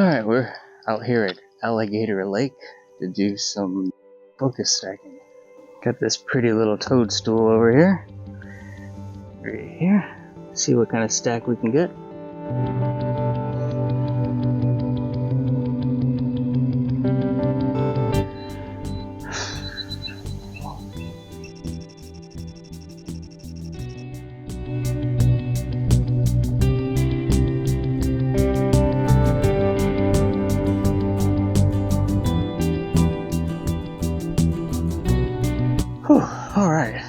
Alright, we're out here at Alligator Lake to do some focus stacking. Got this pretty little toadstool over here. Right here. See what kind of stack we can get. Alright,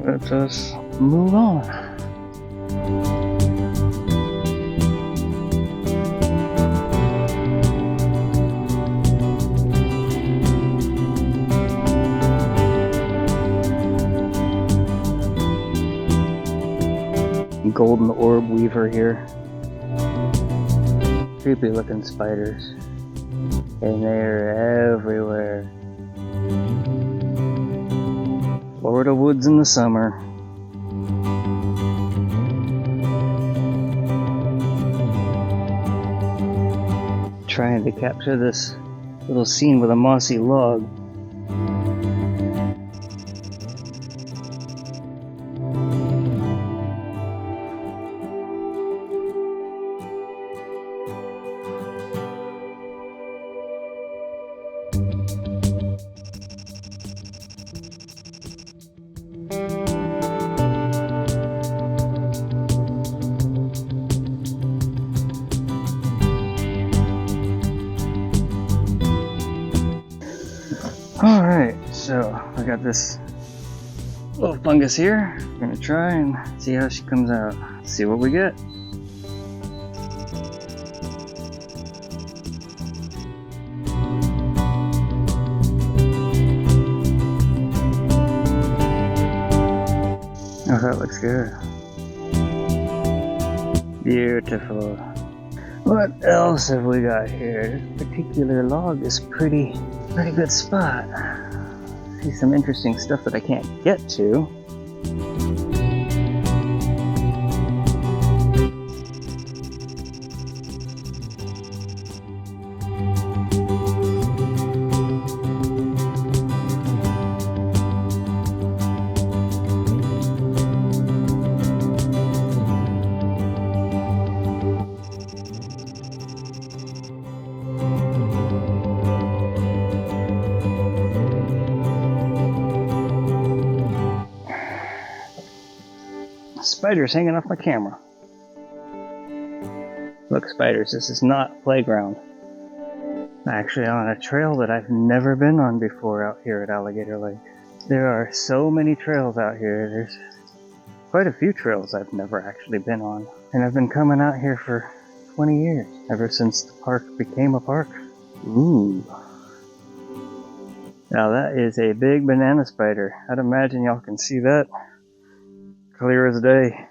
let us move on. Golden orb weaver here. Creepy looking spiders. And they're everywhere. Florida woods in the summer. Trying to capture this little scene with a mossy log. Alright, so I got this little fungus here. I'm gonna try and see how she comes out. See what we get. Oh, that looks good. Beautiful. What else have we got here? This particular log is pretty good spot. See some interesting stuff that I can't get to. Spiders hanging off my camera. Look, spiders, this is not playground. I'm actually on a trail that I've never been on before out here at Alligator Lake. There are so many trails out here. There's quite a few trails I've never actually been on. And I've been coming out here for 20 years, ever since the park became a park. Ooh. Now that is a big banana spider. I'd imagine y'all can see that clear as day.